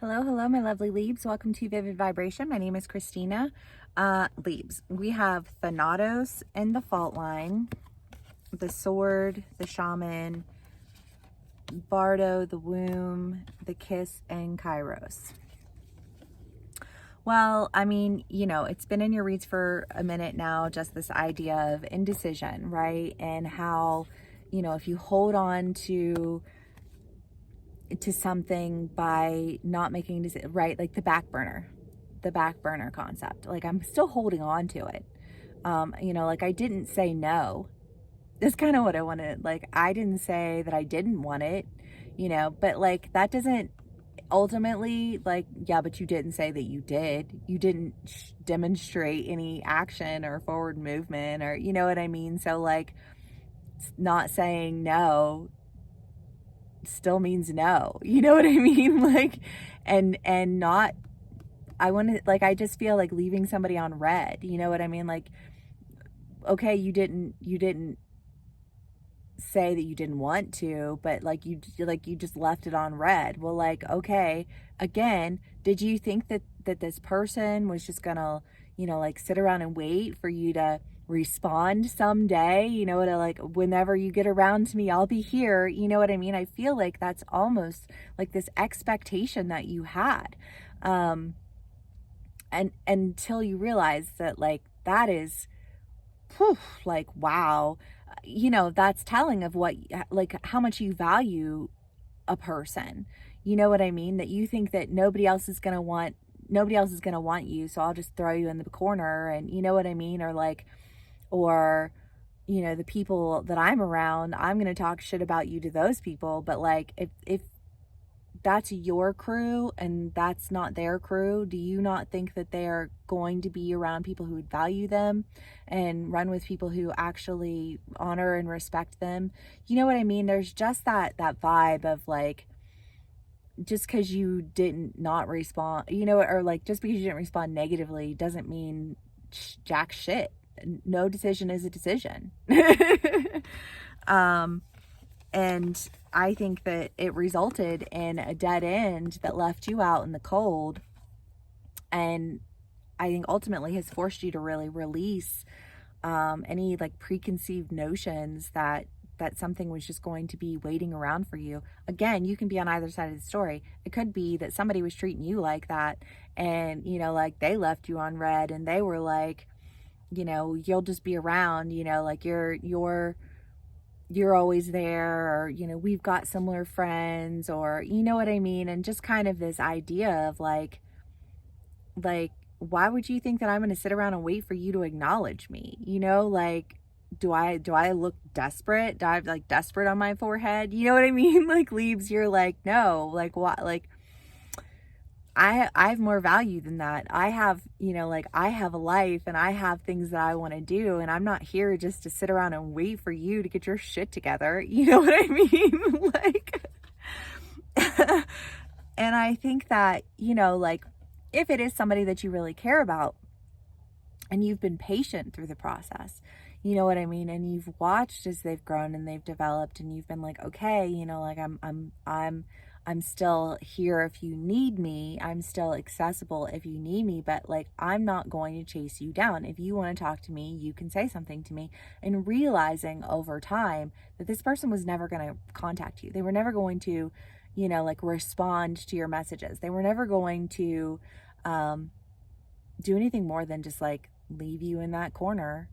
Hello, hello, my lovely Leaves. Welcome to Vivid Vibration. My name is Christina. Leaves, we have Thanatos in the fault line, the sword, the shaman, Bardo, the womb, the kiss, and Kairos. Well, I mean, it's been in your reads for a minute now, just this idea of indecision, right? And how, if you hold on to something by not making decisions, right? Like the back burner concept. Like I'm still holding on to it. Like I didn't say no. That's kind of what I wanted. Like I didn't say that I didn't want it, but like that doesn't ultimately, like, yeah, but you didn't say that you did. You didn't demonstrate any action or forward movement, or you know what I mean? So like not saying no still means no. You know what I mean? Like, and not, I want to, like, I just feel like leaving somebody on red. You know what I mean? Like, okay, you didn't say that you didn't want to, but like you just left it on red. Well, like, okay, again, did you think that this person was just gonna, like sit around and wait for you to respond someday? To, like, whenever you get around to me, I'll be here. You know what I mean? I feel like that's almost like this expectation that you had. And until you realize that, like, that is, whew, like, wow, that's telling of what, like, how much you value a person. You know what I mean? That you think that nobody else is going to want you. So I'll just throw you in the corner, and you know what I mean? Or like, or, the people that I'm around, I'm going to talk shit about you to those people. But like, if that's your crew and that's not their crew, do you not think that they are going to be around people who would value them and run with people who actually honor and respect them? You know what I mean? There's just that vibe of like, just because you didn't not respond, or like just because you didn't respond negatively doesn't mean jack shit. No decision is a decision. And I think that it resulted in a dead end that left you out in the cold. And I think ultimately has forced you to really release any like preconceived notions that something was just going to be waiting around for you. Again, you can be on either side of the story. It could be that somebody was treating you like that, and like they left you on red and they were like, you'll just be around, like you're always there, or we've got similar friends, or you know what I mean? And just kind of this idea of like why would you think that I'm going to sit around and wait for you to acknowledge me? Like, do I look desperate? Do I have like desperate on my forehead? You know what I mean? Like, Leaves, you're like, no, like what? Like, I have more value than that. I have, like, I have a life and I have things that I want to do, and I'm not here just to sit around and wait for you to get your shit together. You know what I mean? Like, and I think that, like, if it is somebody that you really care about and you've been patient through the process, you know what I mean? And you've watched as they've grown and they've developed, and you've been like, okay, like I'm still here if you need me. I'm still accessible if you need me, but like, I'm not going to chase you down. If you want to talk to me, you can say something to me. And realizing over time that this person was never going to contact you. They were never going to, like, respond to your messages. They were never going to do anything more than just like leave you in that corner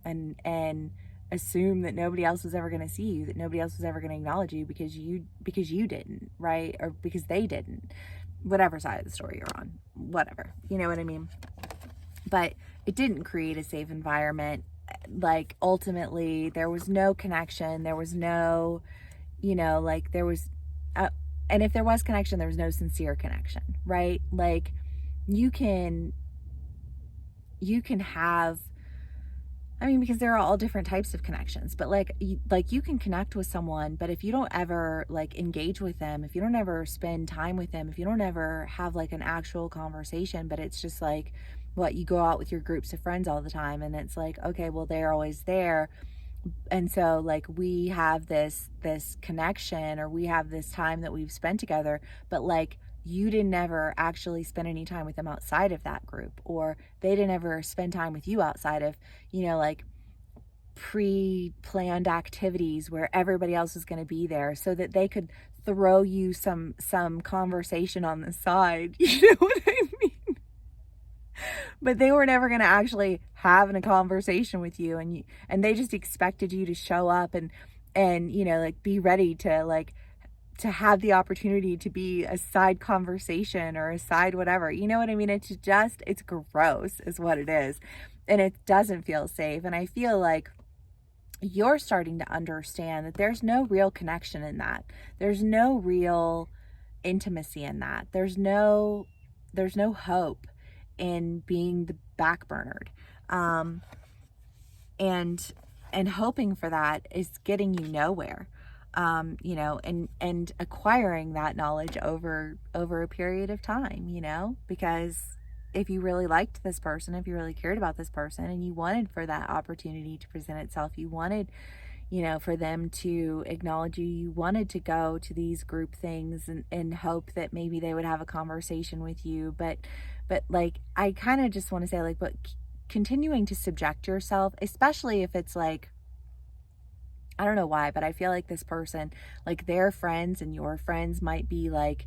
and assume that nobody else was ever going to see you, that nobody else was ever going to acknowledge you because you didn't, right? Or because they didn't, whatever side of the story you're on, whatever, you know what I mean? But it didn't create a safe environment. Like, ultimately there was no connection. There was no, like, there was, and if there was connection, there was no sincere connection, right? Like, you can have, I mean, because there are all different types of connections, but like you can connect with someone, but if you don't ever like engage with them, if you don't ever spend time with them, if you don't ever have like an actual conversation, but it's just like, what, you go out with your groups of friends all the time, and it's like, okay, well, they're always there, and so like we have this connection, or we have this time that we've spent together, but like you didn't ever actually spend any time with them outside of that group, or they didn't ever spend time with you outside of, like pre-planned activities where everybody else was going to be there, so that they could throw you some conversation on the side. You know what I mean? But they were never going to actually have a conversation with you, and they just expected you to show up and like be ready to have the opportunity to be a side conversation or a side whatever. You know what I mean? It's gross is what it is. And it doesn't feel safe. And I feel like you're starting to understand that there's no real connection in that. There's no real intimacy in that. There's no hope in being the backburnered. And hoping for that is getting you nowhere. And acquiring that knowledge over a period of time, because if you really liked this person, if you really cared about this person, and you wanted for that opportunity to present itself, you wanted, for them to acknowledge you, you wanted to go to these group things and hope that maybe they would have a conversation with you. But like, I kind of just want to say, like, but continuing to subject yourself, especially if it's like, I don't know why, but I feel like this person, like their friends and your friends might be like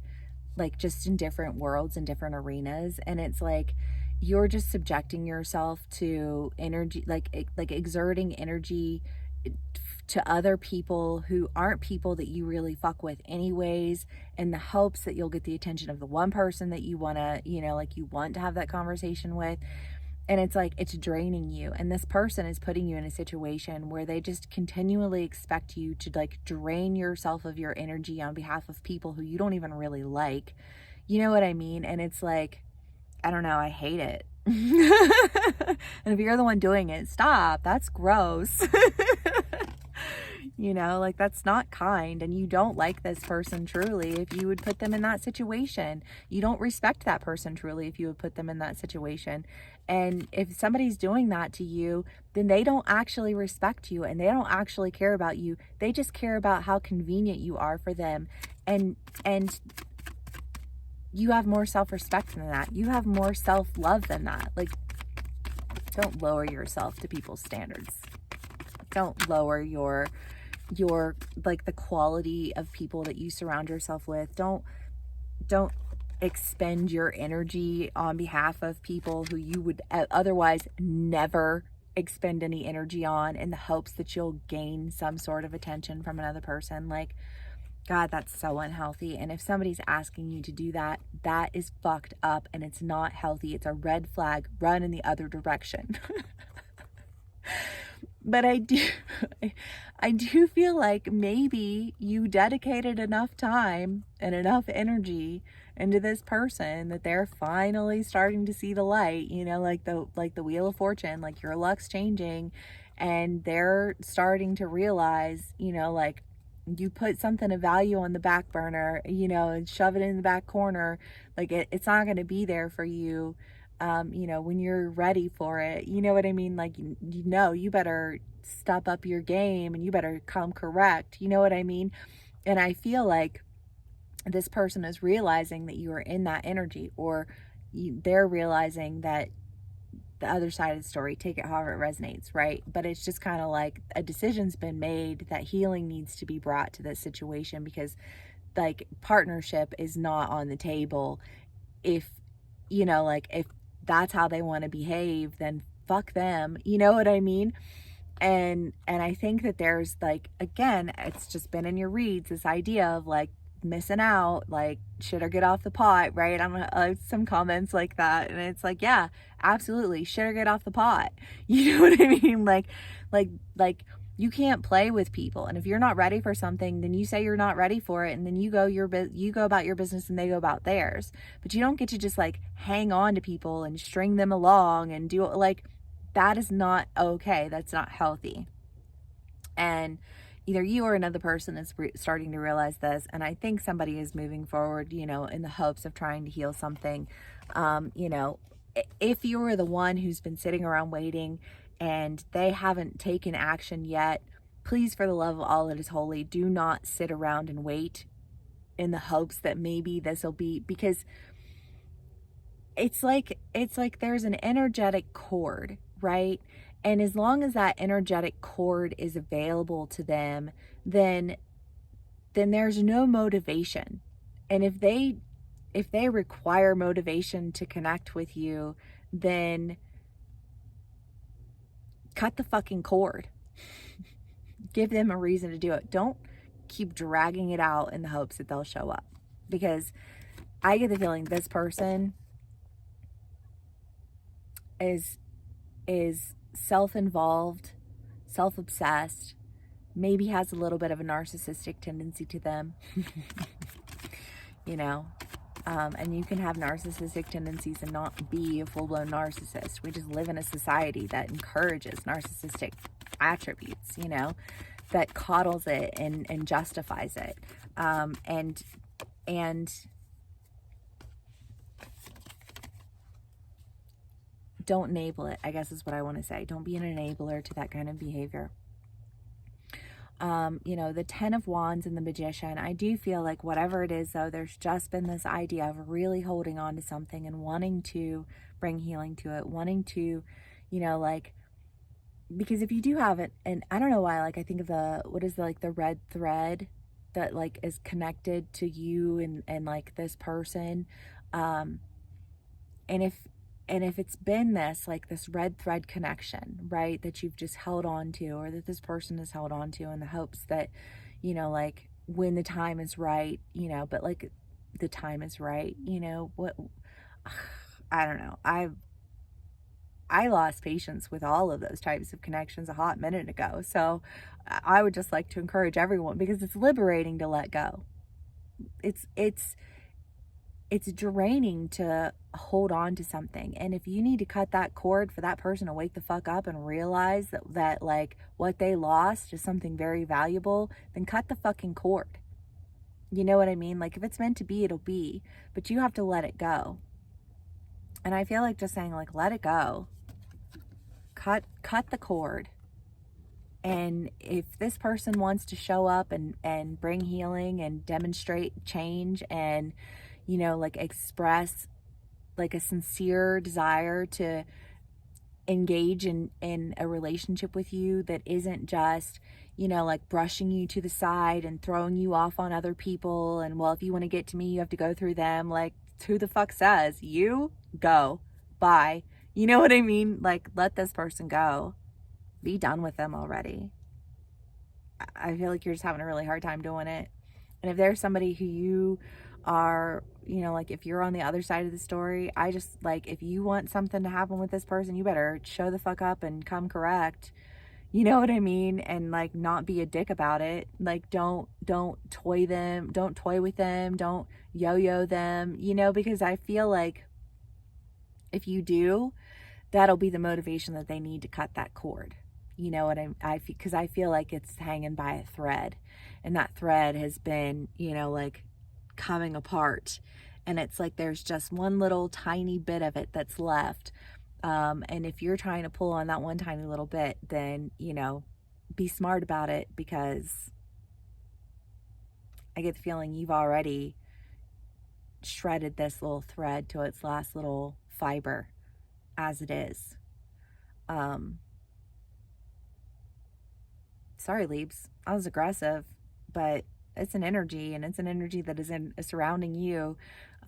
just in different worlds and different arenas. And it's like, you're just subjecting yourself to energy, like exerting energy to other people who aren't people that you really fuck with anyways, in the hopes that you'll get the attention of the one person that you want to, like you want to have that conversation with. And it's like, it's draining you. And this person is putting you in a situation where they just continually expect you to like drain yourself of your energy on behalf of people who you don't even really like. You know what I mean? And it's like, I don't know, I hate it. And if you're the one doing it, stop. That's gross. Like, that's not kind. And you don't like this person truly if you would put them in that situation. You don't respect that person truly if you would put them in that situation. And if somebody's doing that to you, then they don't actually respect you, and they don't actually care about you. They just care about how convenient you are for them. And you have more self-respect than that. You have more self-love than that. Like, don't lower yourself to people's standards. Don't lower your like the quality of people that you surround yourself with. Don't expend your energy on behalf of people who you would otherwise never expend any energy on, in the hopes that you'll gain some sort of attention from another person. Like, God, that's so unhealthy. And if somebody's asking you to do that, that is fucked up, and it's not healthy. It's a red flag. Run in the other direction. But I do feel like maybe you dedicated enough time and enough energy into this person that they're finally starting to see the light, like the Wheel of Fortune, like your luck's changing, and they're starting to realize, like, you put something of value on the back burner, and shove it in the back corner. Like, it's not going to be there for you, when you're ready for it. You know what I mean? Like, you better step up your game, and you better come correct. You know what I mean? And I feel like this person is realizing that you are in that energy, or they're realizing that the other side of the story, take it however it resonates, right? But it's just kind of like a decision's been made that healing needs to be brought to this situation, because like, partnership is not on the table. If if that's how they want to behave, then fuck them. You know what I mean? And I think that there's, like, again, it's just been in your reads, this idea of like missing out, like, shit or get off the pot, right? I'm some comments like that, and it's like, yeah, absolutely, shit or get off the pot. You know what I mean? Like you can't play with people, and if you're not ready for something, then you say you're not ready for it, and then you go about your business, and they go about theirs. But you don't get to just like hang on to people and string them along and do, like, that is not okay. That's not healthy. And either you or another person is starting to realize this. And I think somebody is moving forward, in the hopes of trying to heal something. If you were the one who's been sitting around waiting and they haven't taken action yet, please, for the love of all that is holy, do not sit around and wait. in the hopes that maybe this will be, because it's like there's an energetic cord, right? And as long as that energetic cord is available to them, then there's no motivation. And if they require motivation to connect with you, then cut the fucking cord. Give them a reason to do it. Don't keep dragging it out in the hopes that they'll show up. Because I get the feeling this person is self-involved, self-obsessed, maybe has a little bit of a narcissistic tendency to them. You know, and you can have narcissistic tendencies and not be a full-blown narcissist. We just live in a society that encourages narcissistic attributes, you know, that coddles it and justifies it. And don't enable it, I guess is what I want to say. Don't be an enabler to that kind of behavior. You know, the 10 of Wands and the Magician, I do feel like whatever it is, though, there's just been this idea of really holding on to something and wanting to bring healing to it, wanting to, you know, like, because if you do have it, and I don't know why, like, I think of the red thread that, like, is connected to you and like, this person, and if it's been this, like, this red thread connection, right, that you've just held on to, or that this person has held on to in the hopes that, you know, like, when the time is right, you know, but like, the time is right, you know, I don't know. I lost patience with all of those types of connections a hot minute ago. So I would just like to encourage everyone, because it's liberating to let go. It's draining to hold on to something. And if you need to cut that cord for that person to wake the fuck up and realize that like, what they lost is something very valuable, then cut the fucking cord. You know what I mean? Like, if it's meant to be, it'll be, but you have to let it go. And I feel like just saying, like, let it go. Cut the cord. And if this person wants to show up and bring healing and demonstrate change and, you know, like, express like a sincere desire to engage in a relationship with you that isn't just, you know, like, brushing you to the side and throwing you off on other people, and, well, if you want to get to me, you have to go through them. Like, who the fuck says? You go. Bye. You know what I mean? Like, let this person go. Be done with them already. I feel like you're just having a really hard time doing it. And if there's somebody who you are, you know, like, if you're on the other side of the story, I just, like, if you want something to happen with this person, you better show the fuck up and come correct. You know what I mean? And, like, not be a dick about it. Like, don't toy with them, don't yo-yo them, you know, because I feel like if you do, that'll be the motivation that they need to cut that cord. You know what because I feel like it's hanging by a thread, and that thread has been, you know, like, coming apart, and it's like there's just one little tiny bit of it that's left. And if you're trying to pull on that one tiny little bit, then, you know, be smart about it, because I get the feeling you've already shredded this little thread to its last little fiber as it is. Sorry, Leaps. I was aggressive, but it's an energy, and it's an energy that is surrounding you.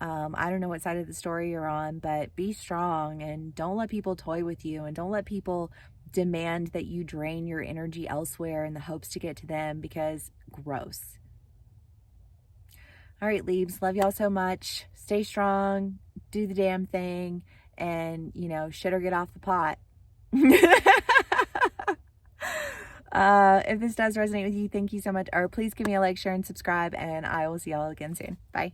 I don't know what side of the story you're on, but be strong, and don't let people toy with you, and don't let people demand that you drain your energy elsewhere in the hopes to get to them, because gross. All right, Leaves, love y'all so much. Stay strong, do the damn thing, and, you know, shit or get off the pot. If this does resonate with you, thank you so much. Or please give me a like, share, and subscribe, and I will see y'all again soon. Bye.